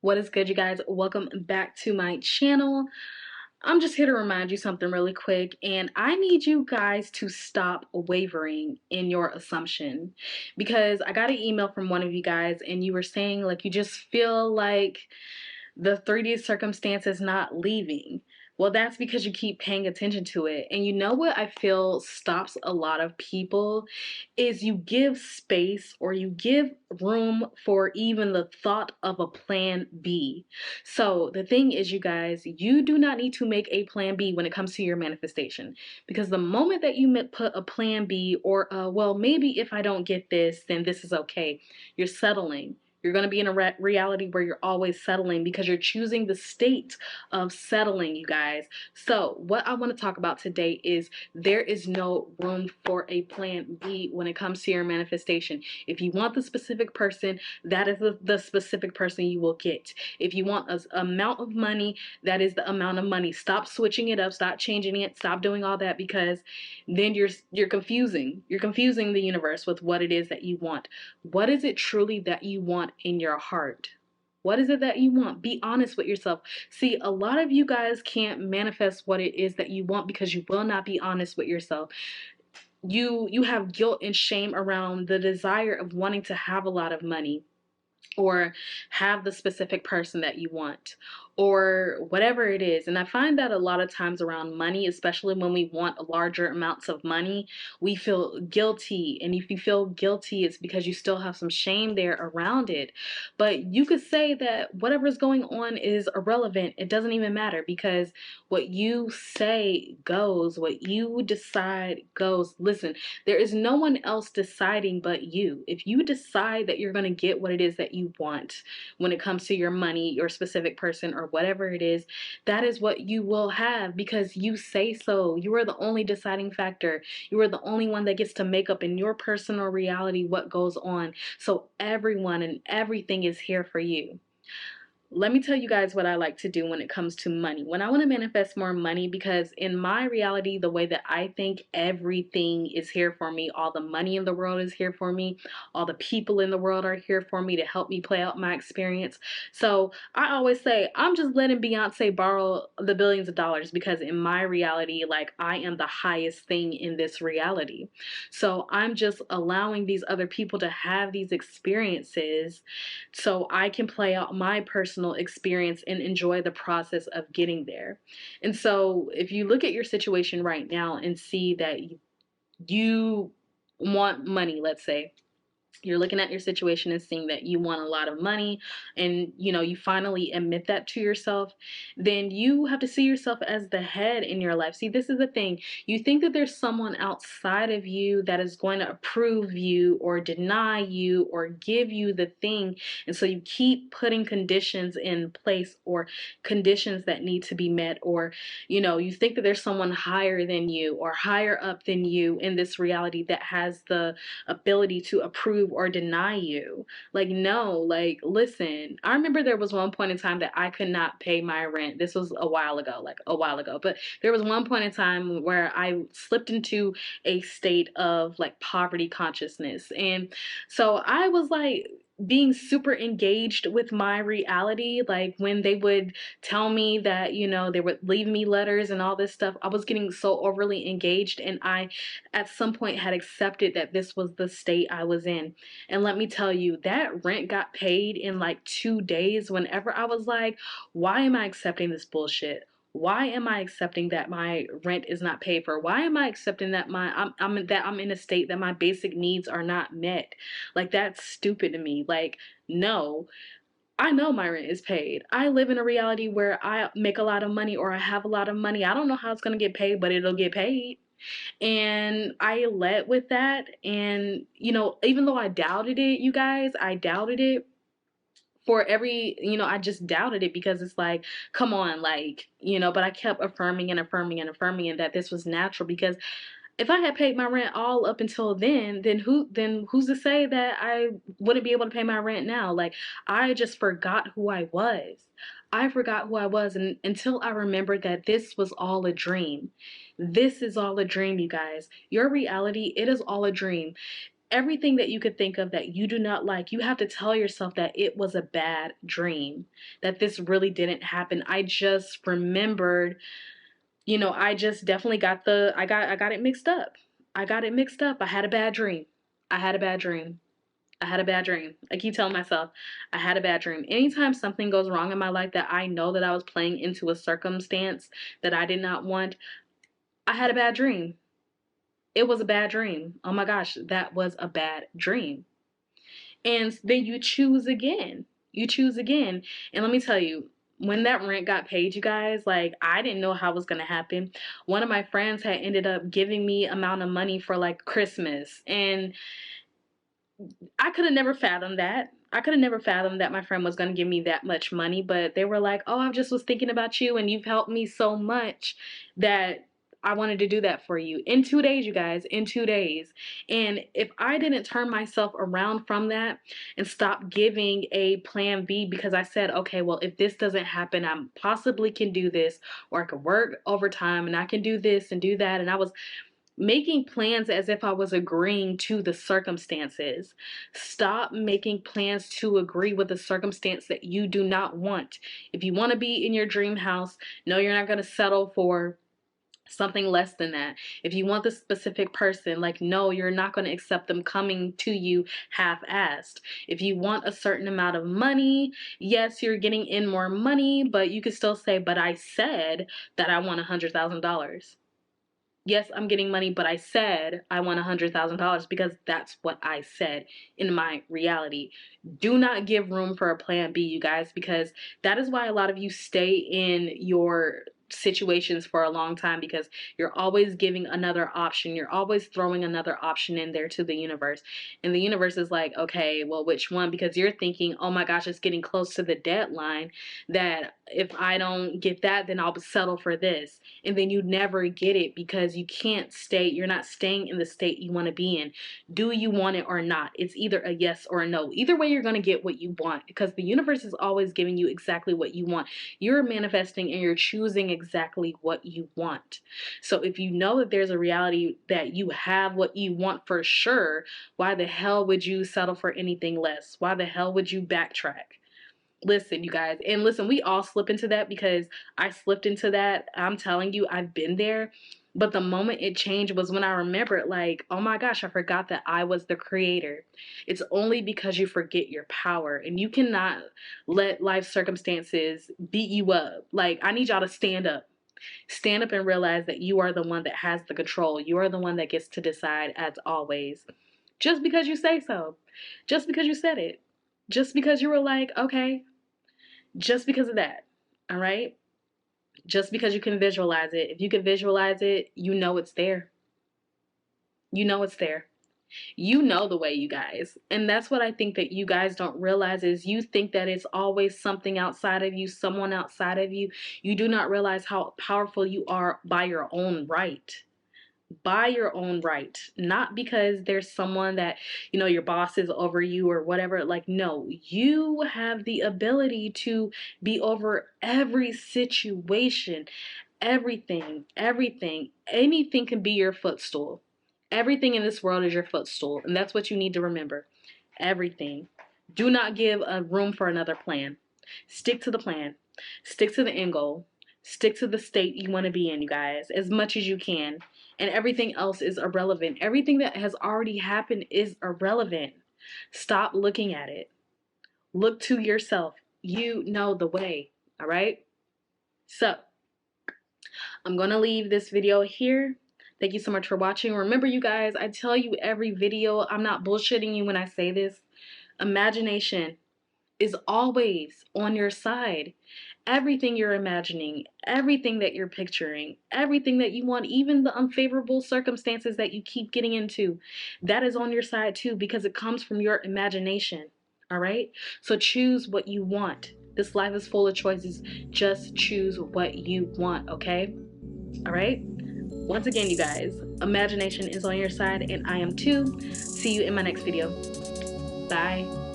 What is good, you guys? Welcome back to my channel. I'm just here to remind you something really quick, and I need you guys to stop wavering in your assumption, because I got an email from one of you guys and you were saying like you just feel like the 3D circumstance is not leaving. Well, that's because you keep paying attention to it. And you know what I feel stops a lot of people is you give space or you give room for even the thought of a plan B. So the thing is, you guys, you do not need to make a plan B when it comes to your manifestation, because the moment that you put a plan B or well, maybe if I don't get this, then this is okay, you're settling. You're going to be in a reality where you're always settling because you're choosing the state of settling, you guys. So what I want to talk about today is there is no room for a plan B when it comes to your manifestation. If you want the specific person, that is the specific person you will get. If you want an amount of money, that is the amount of money. Stop switching it up. Stop changing it. Stop doing all that, because then you're confusing. You're confusing the universe with what it is that you want. What is it truly that you want in your heart? What is it that you want? Be honest with yourself. See, a lot of you guys can't manifest what it is that you want because you will not be honest with yourself. You have guilt and shame around the desire of wanting to have a lot of money, or have the specific person that you want, or whatever it is. And I find that a lot of times around money, especially when we want larger amounts of money, we feel guilty. And if you feel guilty, it's because you still have some shame there around it. But you could say that whatever's going on is irrelevant. It doesn't even matter, because what you say goes, what you decide goes. Listen, there is no one else deciding but you. If you decide that you're going to get what it is that you want when it comes to your money, your specific person, or whatever it is, that is what you will have, because you say so. You are the only deciding factor. You are the only one that gets to make up in your personal reality what goes on. So everyone and everything is here for you. Let me tell you guys what I like to do when it comes to money. When I want to manifest more money, because in my reality, the way that I think, everything is here for me. All the money in the world is here for me. All the people in the world are here for me to help me play out my experience. So I always say, I'm just letting Beyonce borrow the billions of dollars, because in my reality, like, I am the highest thing in this reality. So I'm just allowing these other people to have these experiences so I can play out my personal experience and enjoy the process of getting there. And so if you look at your situation right now and see that you want money, let's say, you're looking at your situation and seeing that you want a lot of money, and you finally admit that to yourself, then you have to see yourself as the head in your life. See, this is the thing. You think that there's someone outside of you that is going to approve you or deny you or give you the thing, and so you keep putting conditions in place, or conditions that need to be met, or you think that there's someone higher than you or higher up than you in this reality that has the ability to approve or deny you. Like, no, like, listen, I remember there was one point in time that I could not pay my rent. This was a while ago, but there was one point in time where I slipped into a state of like poverty consciousness. And so I was like being super engaged with my reality. Like, when they would tell me that, they would leave me letters and all this stuff, I was getting so overly engaged, and I at some point had accepted that this was the state I was in. And let me tell you, that rent got paid in like 2 days. Whenever I was like, why am I accepting this bullshit? Why am I accepting that my rent is not paid for? Why am I accepting that I'm in a state that my basic needs are not met? Like, that's stupid to me. Like, no. I know my rent is paid. I live in a reality where I make a lot of money, or I have a lot of money. I don't know how it's going to get paid, but it'll get paid. And I led with that. And, even though I doubted it, you guys, I doubted it for I just doubted it, because it's like, come on, like, but I kept affirming and affirming and affirming, and that this was natural, because if I had paid my rent all up until then who's to say that I wouldn't be able to pay my rent now? Like, I just forgot who I was. I forgot who I was, and until I remembered that this was all a dream. This is all a dream, you guys. Your reality, it is all a dream. Everything that you could think of that you do not like, you have to tell yourself that it was a bad dream, that this really didn't happen. I just remembered, you know, I just definitely got I got it mixed up. I got it mixed up. I had a bad dream. I had a bad dream. I had a bad dream. I keep telling myself, I had a bad dream. Anytime something goes wrong in my life that I know that I was playing into a circumstance that I did not want, I had a bad dream. It was a bad dream. Oh my gosh, that was a bad dream. And then you choose again. You choose again. And let me tell you, when that rent got paid, you guys, like, I didn't know how it was going to happen. One of my friends had ended up giving me amount of money for like Christmas. And I could have never fathomed that. I could have never fathomed that my friend was going to give me that much money, but they were like, "Oh, I just was thinking about you and you've helped me so much that I wanted to do that for you." In 2 days, you guys, in 2 days. And if I didn't turn myself around from that and stop giving a plan B, because I said, okay, well, if this doesn't happen, I possibly can do this, or I could work overtime and I can do this and do that. And I was making plans as if I was agreeing to the circumstances. Stop making plans to agree with the circumstance that you do not want. If you want to be in your dream house, no, you're not going to settle for something less than that. If you want the specific person, like, no, you're not going to accept them coming to you half-assed. If you want a certain amount of money, yes, you're getting in more money, but you could still say, but I said that I want $100,000. Yes, I'm getting money, but I said I want $100,000 because that's what I said in my reality. Do not give room for a plan B, you guys, because that is why a lot of you stay in your situations for a long time, because you're always giving another option. You're always throwing another option in there to the universe. And the universe is like, okay, well, which one? Because you're thinking, oh my gosh, it's getting close to the deadline, that if I don't get that, then I'll settle for this. And then you never get it because you can't stay, you're not staying in the state you want to be in. Do you want it or not? It's either a yes or a no. Either way, you're going to get what you want, because the universe is always giving you exactly what you want. You're manifesting and you're choosing exactly what you want. So if you know that there's a reality that you have what you want for sure, why the hell would you settle for anything less? Why the hell would you backtrack? Listen, you guys, and listen, we all slip into that, because I slipped into that. I'm telling you, I've been there. But the moment it changed was when I remembered, like, oh my gosh, I forgot that I was the creator. It's only because you forget your power, and you cannot let life circumstances beat you up. Like, I need y'all to stand up. Stand up and realize that you are the one that has the control. You are the one that gets to decide, as always. Just because you say so. Just because you said it. Just because you were like, okay. Just because of that, all right? Just because you can visualize it. If you can visualize it, you know it's there. You know it's there. You know the way, you guys. And that's what I think that you guys don't realize, is you think that it's always something outside of you, someone outside of you. You do not realize how powerful you are by your own right. By your own right, not because there's someone that, you know, your boss is over you or whatever. Like, no, you have the ability to be over every situation, everything, anything can be your footstool. Everything in this world is your footstool, and that's what you need to remember. Everything. Do not give a room for another plan. Stick to the plan. Stick to the end goal. Stick to the state you want to be in, you guys, as much as you can. And everything else is irrelevant. Everything that has already happened is irrelevant. Stop looking at it. Look to yourself. You know the way, all right? So, I'm going to leave this video here. Thank you so much for watching. Remember, you guys, I tell you every video, I'm not bullshitting you when I say this. Imagination is always on your side. Everything you're imagining, everything that you're picturing, everything that you want, even the unfavorable circumstances that you keep getting into, that is on your side too, because it comes from your imagination. All right? So choose what you want. This life is full of choices. Just choose what you want, okay? All right? Once again, you guys, imagination is on your side, and I am too. See you in my next video. Bye.